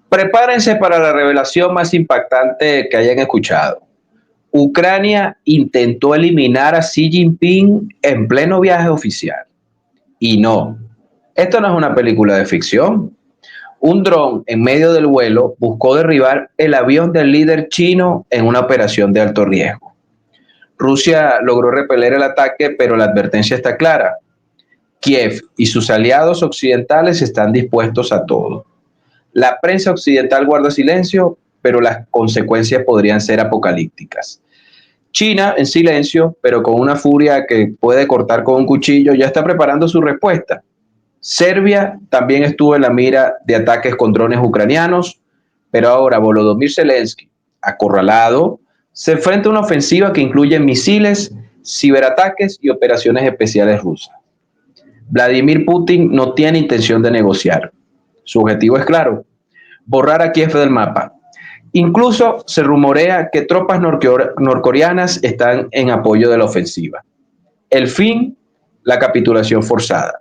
Prepárense para la revelación más impactante que hayan escuchado. Ucrania intentó eliminar a Xi Jinping en pleno viaje oficial. Y no, esto no es una película de ficción. Un dron en medio del vuelo buscó derribar el avión del líder chino en una operación de alto riesgo. Rusia logró repeler el ataque, pero la advertencia está clara. Kiev y sus aliados occidentales están dispuestos a todo. La prensa occidental guarda silencio, pero las consecuencias podrían ser apocalípticas. China, en silencio, pero con una furia que puede cortar con un cuchillo, ya está preparando su respuesta. Serbia también estuvo en la mira de ataques con drones ucranianos, pero ahora Volodymyr Zelensky, acorralado, se enfrenta a una ofensiva que incluye misiles, ciberataques y operaciones especiales rusas. Vladimir Putin no tiene intención de negociar. Su objetivo es claro: borrar a Kiev del mapa. Incluso se rumorea que tropas norcoreanas están en apoyo de la ofensiva. El fin, la capitulación forzada.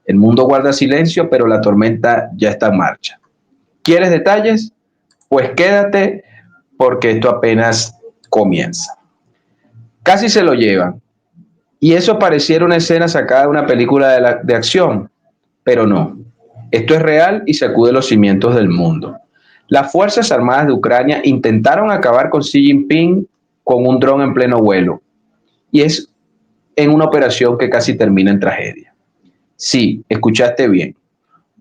El mundo guarda silencio, pero la tormenta ya está en marcha. ¿Quieres detalles? Pues quédate, porque esto apenas comienza. Casi se lo llevan. Y eso pareciera una escena sacada de una película de acción, pero no. Esto es real y sacude los cimientos del mundo. Las Fuerzas Armadas de Ucrania intentaron acabar con Xi Jinping con un dron en pleno vuelo. Y es en una operación que casi termina en tragedia. Sí, escuchaste bien.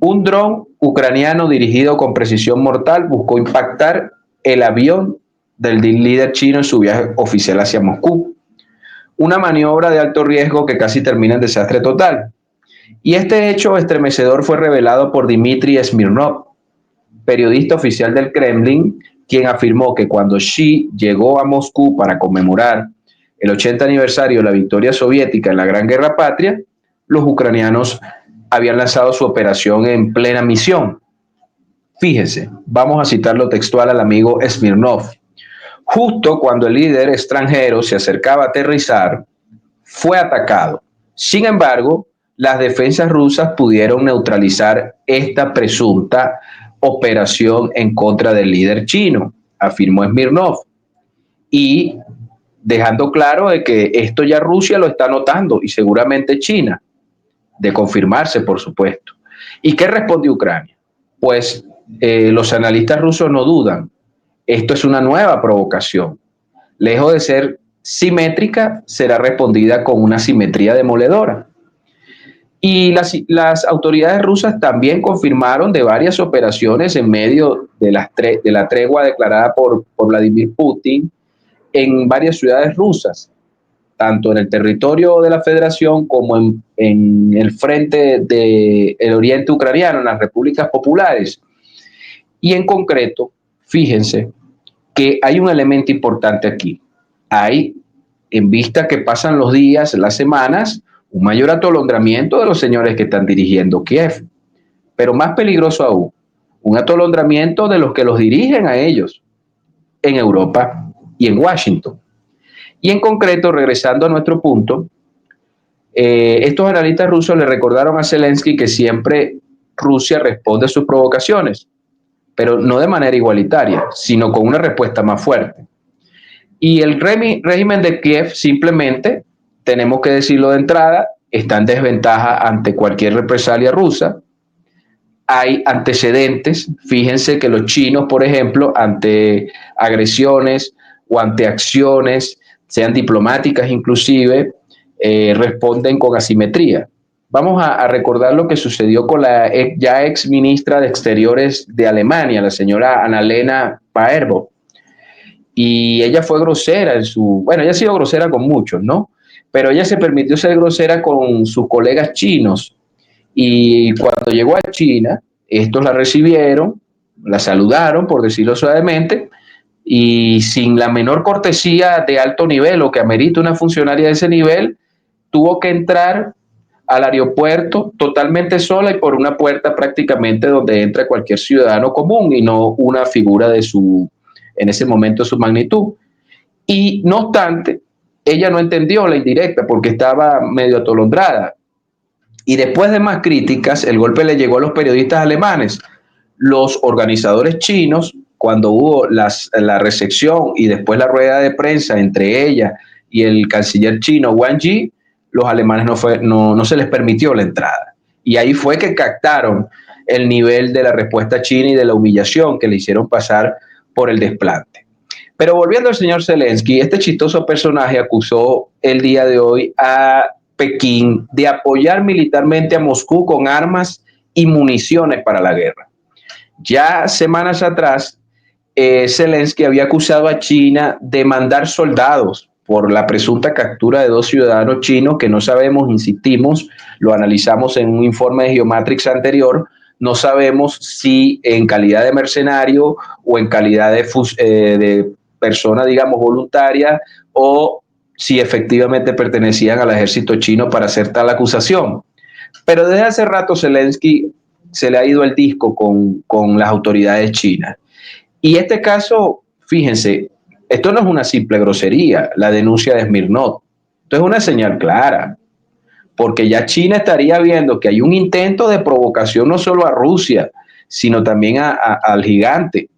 Un dron ucraniano dirigido con precisión mortal buscó impactar el avión del líder chino en su viaje oficial hacia Moscú. Una maniobra de alto riesgo que casi termina en desastre total. Y este hecho estremecedor fue revelado por Dmitry Smirnov, periodista oficial del Kremlin, quien afirmó que cuando Xi llegó a Moscú para conmemorar el 80 aniversario de la victoria soviética en la Gran Guerra Patria, los ucranianos habían lanzado su operación en plena misión. Fíjese, vamos a citarlo textual al amigo Smirnov. Justo cuando el líder extranjero se acercaba a aterrizar, fue atacado. Sin embargo, las defensas rusas pudieron neutralizar esta presunta operación en contra del líder chino, afirmó Smirnov, y dejando claro de que esto ya Rusia lo está notando y seguramente China, de confirmarse, por supuesto. ¿Y qué responde Ucrania? Pues los analistas rusos no dudan. Esto es una nueva provocación. Lejos de ser simétrica, será respondida con una simetría demoledora. Y las autoridades rusas también confirmaron de varias operaciones en medio de la tregua declarada por Vladimir Putin en varias ciudades rusas, tanto en el territorio de la Federación como en el frente del oriente ucraniano, en las repúblicas populares. Y en concreto, fíjense que hay un elemento importante aquí. Hay, en vista que pasan los días, las semanas, un mayor atolondramiento de los señores que están dirigiendo Kiev. Pero más peligroso aún, un atolondramiento de los que los dirigen a ellos en Europa y en Washington. Y en concreto, regresando a nuestro punto, estos analistas rusos le recordaron a Zelensky que siempre Rusia responde a sus provocaciones, pero no de manera igualitaria, sino con una respuesta más fuerte. Y el régimen de Kiev simplemente, tenemos que decirlo de entrada, está en desventaja ante cualquier represalia rusa. Hay antecedentes, fíjense que los chinos, por ejemplo, ante agresiones o ante acciones, sean diplomáticas inclusive, responden con asimetría. Vamos a recordar lo que sucedió con la ya ex ministra de Exteriores de Alemania, la señora Annalena Baerbock. Y ella fue grosera bueno, ella ha sido grosera con muchos, ¿no? Pero ella se permitió ser grosera con sus colegas chinos. Y cuando llegó a China, estos la recibieron, la saludaron, por decirlo suavemente, y sin la menor cortesía de alto nivel o que amerita una funcionaria de ese nivel, tuvo que entrar al aeropuerto totalmente sola y por una puerta prácticamente donde entra cualquier ciudadano común y no una figura en ese momento, su magnitud. Y no obstante, ella no entendió la indirecta porque estaba medio atolondrada. Y después de más críticas, el golpe le llegó a los periodistas alemanes, los organizadores chinos, cuando hubo la recepción y después la rueda de prensa entre ella y el canciller chino Wang Yi, los alemanes no se les permitió la entrada. Y ahí fue que captaron el nivel de la respuesta china y de la humillación que le hicieron pasar por el desplante. Pero volviendo al señor Zelensky, este chistoso personaje acusó el día de hoy a Pekín de apoyar militarmente a Moscú con armas y municiones para la guerra. Ya semanas atrás, Zelensky había acusado a China de mandar soldados por la presunta captura de 2 ciudadanos chinos que no sabemos, insistimos, lo analizamos en un informe de Geomatrix anterior, no sabemos si en calidad de mercenario o en calidad de persona, digamos, voluntaria, o si efectivamente pertenecían al ejército chino para hacer tal acusación. Pero desde hace rato Zelensky se le ha ido el disco con las autoridades chinas. Y este caso, fíjense, esto no es una simple grosería, la denuncia de Smirnov. Esto es una señal clara, porque ya China estaría viendo que hay un intento de provocación no solo a Rusia, sino también al gigante.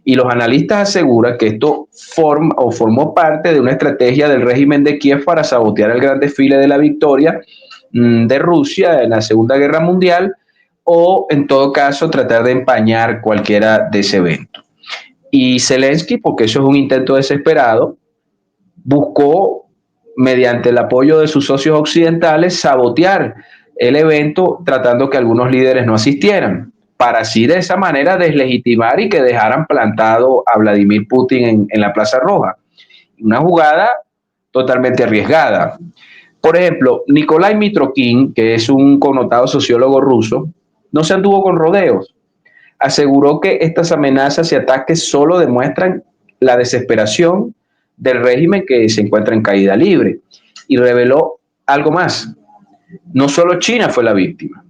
Y los analistas aseguran que esto formó parte de una estrategia del régimen de Kiev para sabotear el gran desfile de la victoria de Rusia en la Segunda Guerra Mundial, o en todo caso tratar de empañar cualquiera de ese evento. Y Zelensky, porque eso es un intento desesperado, buscó, mediante el apoyo de sus socios occidentales, sabotear el evento, tratando que algunos líderes no asistieran, para así de esa manera deslegitimar y que dejaran plantado a Vladimir Putin en la Plaza Roja. Una jugada totalmente arriesgada. Por ejemplo, Nikolai Mitrokhin, que es un connotado sociólogo ruso, no se anduvo con rodeos. Aseguró que estas amenazas y ataques solo demuestran la desesperación del régimen que se encuentra en caída libre. Y reveló algo más. No solo China fue la víctima,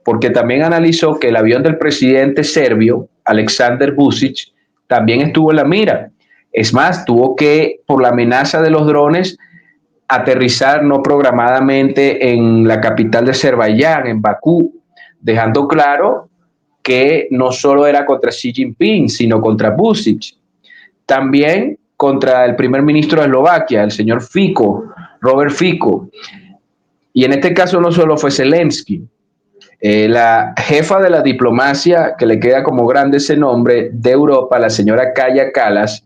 porque también analizó que el avión del presidente serbio, Aleksandar Vučić, también estuvo en la mira. Es más, tuvo que, por la amenaza de los drones, aterrizar no programadamente en la capital de Azerbaiyán, en Bakú, dejando claro que no solo era contra Xi Jinping, sino contra Vučić. También contra el primer ministro de Eslovaquia, el señor Fico, Robert Fico. Y en este caso no solo fue Zelensky, la jefa de la diplomacia, que le queda como grande ese nombre, de Europa, la señora Kaja Kallas,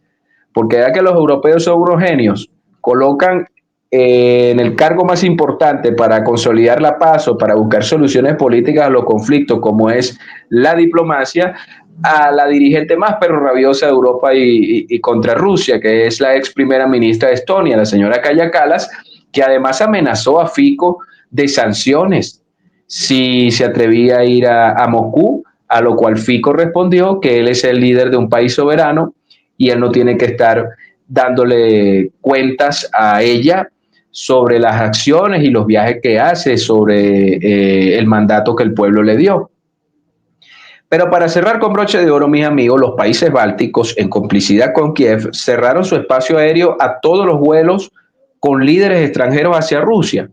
porque ya que los europeos son unos genios, colocan en el cargo más importante para consolidar la paz o para buscar soluciones políticas a los conflictos, como es la diplomacia, a la dirigente más perro rabiosa de Europa y contra Rusia, que es la ex primera ministra de Estonia, la señora Kaja Kallas, que además amenazó a Fico de sanciones si se atrevía a ir a Moscú, a lo cual Fico respondió que él es el líder de un país soberano y él no tiene que estar dándole cuentas a ella sobre las acciones y los viajes que hace, sobre el mandato que el pueblo le dio. Pero para cerrar con broche de oro, mis amigos, los países bálticos, en complicidad con Kiev, cerraron su espacio aéreo a todos los vuelos con líderes extranjeros hacia Rusia.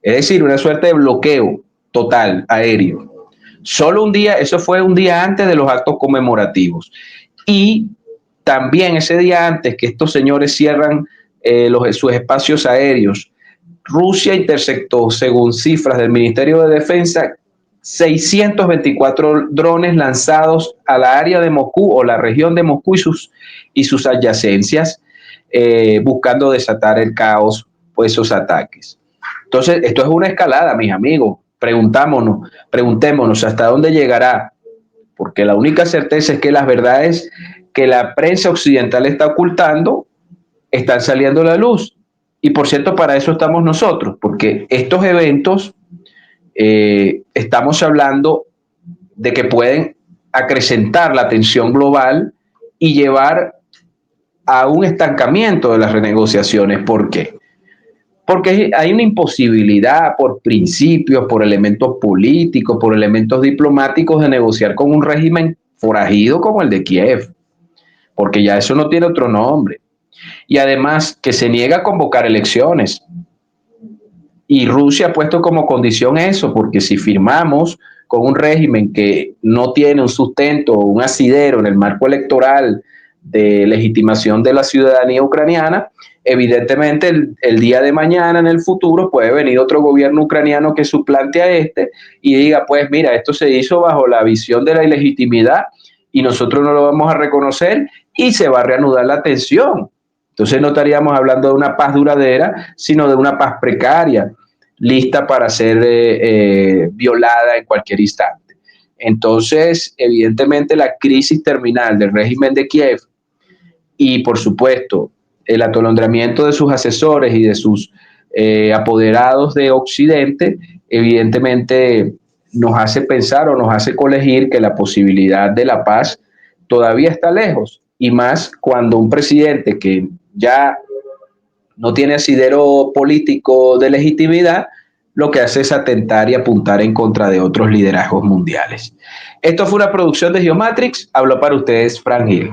Es decir, una suerte de bloqueo total aéreo. Solo un día, eso fue un día antes de los actos conmemorativos. Y también ese día antes que estos señores cierran sus espacios aéreos, Rusia interceptó, según cifras del Ministerio de Defensa, 624 drones lanzados a la área de Moscú o la región de Moscú y sus adyacencias, buscando desatar el caos por esos ataques. Entonces, esto es una escalada, mis amigos. Preguntémonos hasta dónde llegará, porque la única certeza es que las verdades que la prensa occidental está ocultando están saliendo a la luz. Y por cierto, para eso estamos nosotros, porque estos eventos estamos hablando de que pueden acrecentar la tensión global y llevar a un estancamiento de las renegociaciones. ¿Por qué? Porque hay una imposibilidad por principios, por elementos políticos, por elementos diplomáticos de negociar con un régimen forajido como el de Kiev, porque ya eso no tiene otro nombre. Y además que se niega a convocar elecciones. Y Rusia ha puesto como condición eso, porque si firmamos con un régimen que no tiene un sustento o un asidero en el marco electoral de legitimación de la ciudadanía ucraniana, evidentemente el día de mañana, en el futuro, puede venir otro gobierno ucraniano que suplante a este y diga, pues mira, esto se hizo bajo la visión de la ilegitimidad y nosotros no lo vamos a reconocer y se va a reanudar la tensión. Entonces no estaríamos hablando de una paz duradera, sino de una paz precaria, lista para ser violada en cualquier instante. Entonces, evidentemente, la crisis terminal del régimen de Kiev y, por supuesto, el atolondramiento de sus asesores y de sus apoderados de Occidente, evidentemente nos hace pensar o nos hace colegir que la posibilidad de la paz todavía está lejos, y más cuando un presidente que ya no tiene asidero político de legitimidad, lo que hace es atentar y apuntar en contra de otros liderazgos mundiales. Esto fue una producción de Geomatrix. Habló para ustedes Frank Gil.